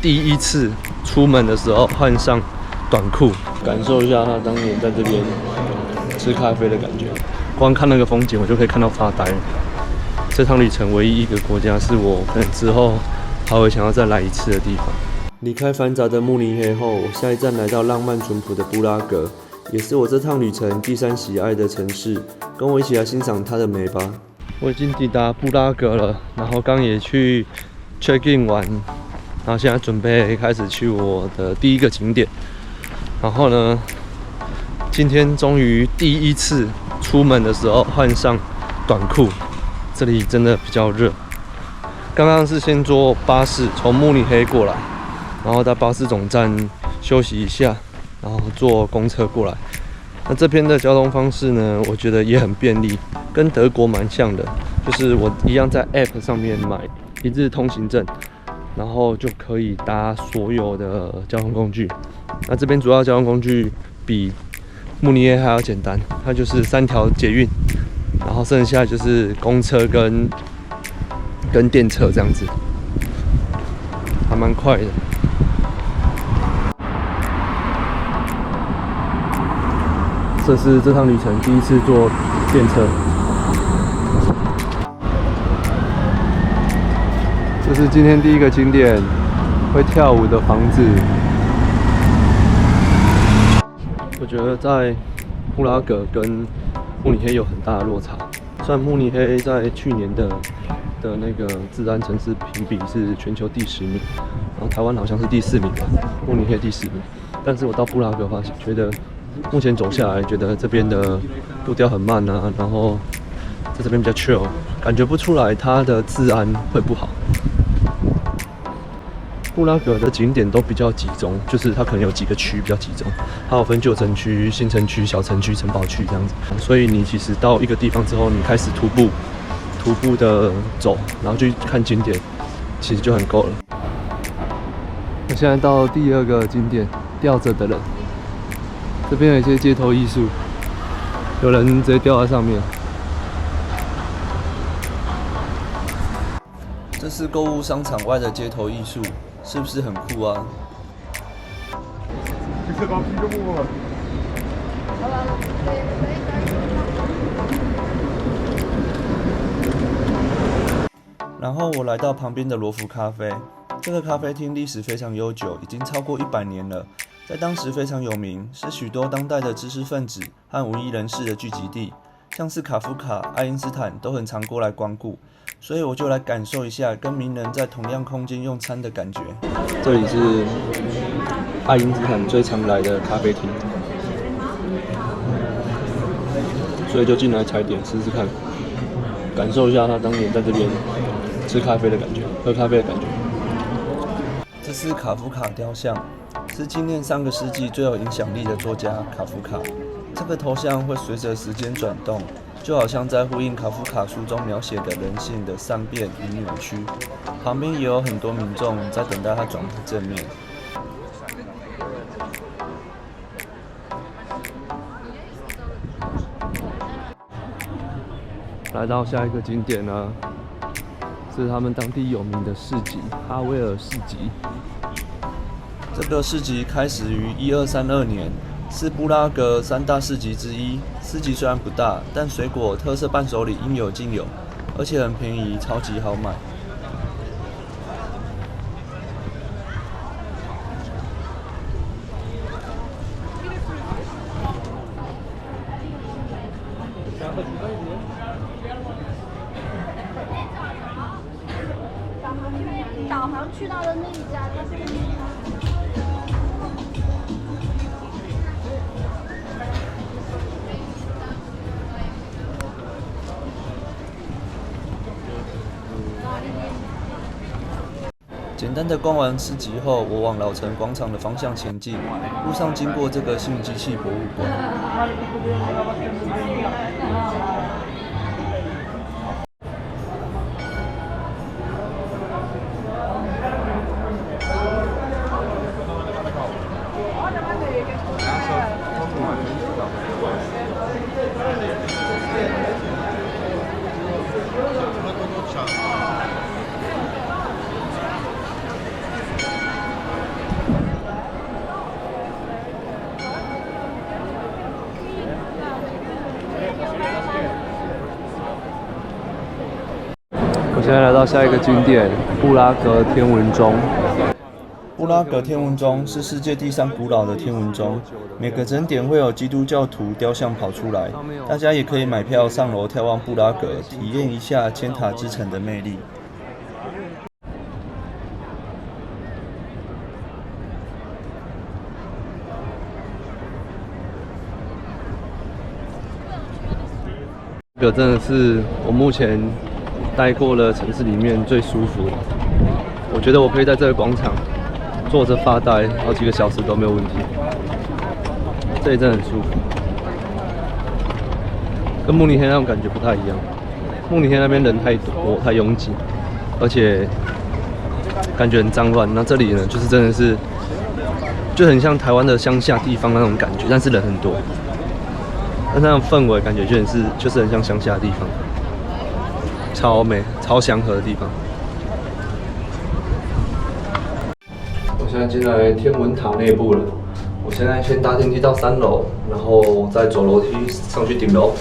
第一次出门的时候换上短裤，感受一下他当年在这边吃咖啡的感觉。光看那个风景，我就可以看到发呆了。这趟旅程唯一一个国家是我可能之后还会想要再来一次的地方。离开繁杂的慕尼黑后，我下一站来到浪漫淳朴的布拉格，也是我这趟旅程第3喜爱的城市。跟我一起来欣赏它的美吧。我已经抵达布拉格了，然后刚也去 check in 完，然后现在准备开始去我的第一个景点。然后呢，今天终于第一次出门的时候换上短裤，这里真的比较热。刚刚是先坐巴士从慕尼黑过来，然后到巴士总站休息一下，然后坐公车过来。那这边的交通方式呢，我觉得也很便利，跟德国蛮像的，就是我一样在 App 上面买一日通行证，然后就可以搭所有的交通工具。那这边主要交通工具比慕尼黑还要简单，它就是3条捷运，然后剩下就是公车跟电车这样子，还蛮快的。这是这趟旅程第一次坐电车。这是今天第一个景点，会跳舞的房子。我觉得在布拉格跟慕尼黑有很大的落差。虽然慕尼黑在去年的那个治安城市评比是全球第10名，然后台湾好像是第4名吧，慕尼黑第10名。但是我到布拉格发现，觉得目前走下来，觉得这边的步调很慢啊，然后在这边比较 chill， 感觉不出来它的治安会不好。布拉格的景点都比较集中，就是它可能有几个区比较集中，它有分旧城区、新城区、小城区、城堡区这样子。所以你其实到一个地方之后，你开始徒步的走，然后去看景点，其实就很够了。我现在到第2个景点，吊着的人。这边有一些街头艺术，有人直接吊在上面。这是购物商场外的街头艺术，是不是很酷啊？然后我来到旁边的罗浮咖啡，这个咖啡厅历史非常悠久，已经超过100年了。在当时非常有名，是许多当代的知识分子和文艺人士的聚集地，像是卡夫卡、爱因斯坦都很常过来光顾，所以我就来感受一下跟名人在同样空间用餐的感觉。这里是爱因斯坦最常来的咖啡厅，所以就进来踩点试试看，感受一下他当年在这边吃咖啡的感觉，喝咖啡的感觉。这是卡夫卡雕像。是纪念上个世纪最有影响力的作家卡夫卡。这个头像会随着时间转动，就好像在呼应卡夫卡书中描写的人性的善变与扭曲。旁边也有很多民众在等待他转回正面。来到下一个景点呢，是他们当地有名的市集——哈威尔市集。这个市集开始于1232年，是布拉格3大市集之一。市集虽然不大，但水果、特色伴手礼应有尽有，而且很便宜，超级好买。导航去到的那一家，它是简单的逛完市集后，我往老城广场的方向前进。路上经过这个新机器博物馆。现在来到下一个景点——布拉格天文钟。布拉格天文钟是世界第3古老的天文钟，每个整点会有基督教徒雕像跑出来，大家也可以买票上楼眺望布拉格，体验一下千塔之城的魅力。这个真的是我目前待过的城市里面最舒服的。我觉得我可以在这个广场坐着发呆好几个小时都没有问题。这里真的很舒服，跟慕尼黑那种感觉不太一样。慕尼黑那边人太多太拥挤，而且感觉很脏乱。那这里呢，就是真的是就很像台湾的乡下地方那种感觉，但是人很多。但那种氛围感觉就是很像乡下的地方，超美、超祥和的地方。我现在进来天文塔内部了。我现在先搭电梯到3楼，然后再走楼梯上去顶楼。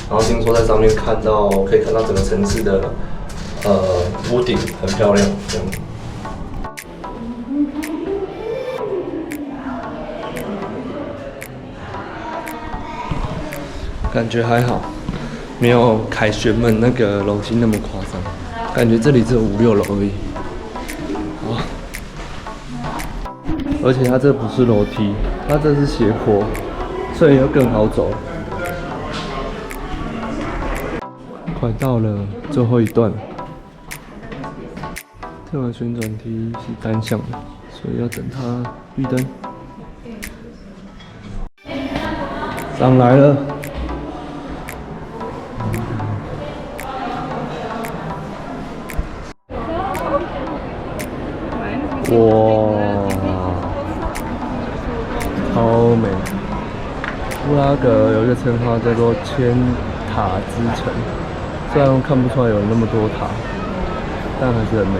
然后听说在上面可以看到整个城市的屋顶，很漂亮，这样。感觉还好，没有凯旋门那个楼梯那么夸张。感觉这里只有5、6楼而已。好，而且它这不是楼梯，它这是斜坡，所以要更好走。快到了最后一段，这个旋转梯是单向的，所以要等它绿灯。上来了。哇，超美！布拉格有一个称号叫做千塔之城，虽然看不出来有那么多塔，但还是很美。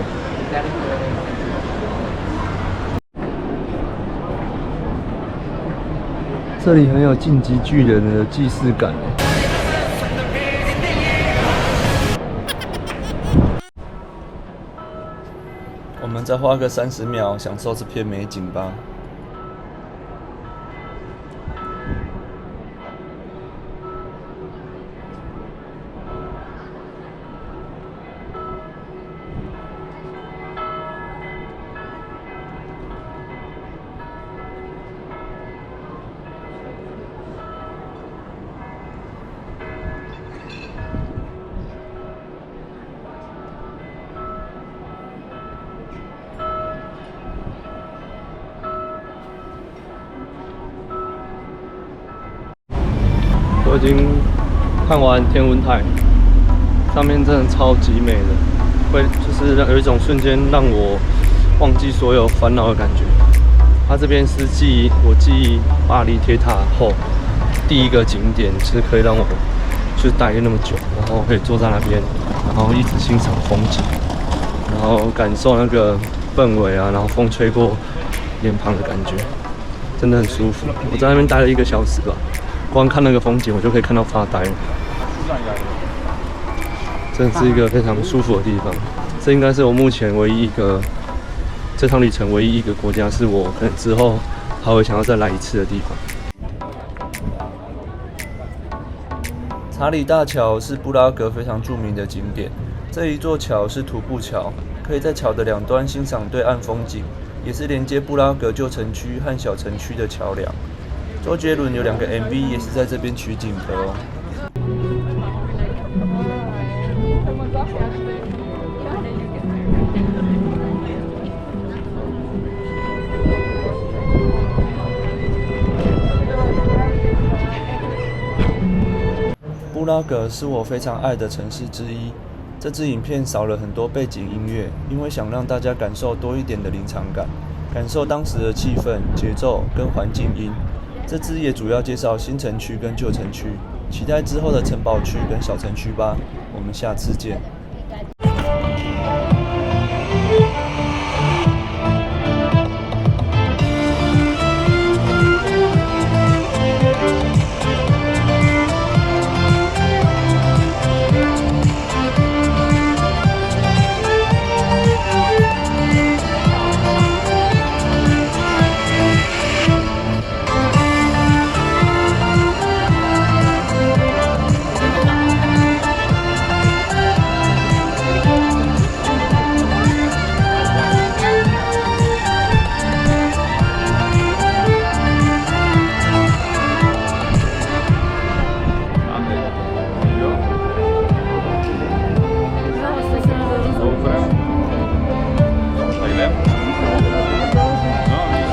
这里很有进击巨人的既视感。我们再花个30秒享受这片美景吧。我已经看完天文台，上面真的超级美的，会就是有一种瞬间让我忘记所有烦恼的感觉。它这边是我继巴黎铁塔后第一个景点，是可以让我去待那么久，然后可以坐在那边，然后一直欣赏风景，然后感受那个氛围啊，然后风吹过脸庞的感觉，真的很舒服。我在那边待了1个小时吧。光看那个风景，我就可以看到发呆了。真的是一个非常舒服的地方。这应该是我目前这趟旅程唯一一个国家，是我可能之后还会想要再来一次的地方。查理大桥是布拉格非常著名的景点。这一座桥是徒步桥，可以在桥的2端欣赏对岸风景，也是连接布拉格旧城区和小城区的桥梁。周杰伦有2个 MV 也是在这边取景的哦。布拉格是我非常爱的城市之一。这支影片少了很多背景音乐，因为想让大家感受多一点的临场感，感受当时的气氛、节奏跟环境音。这支也主要介绍新城区跟旧城区，期待之后的城堡区跟小城区吧。我们下次见。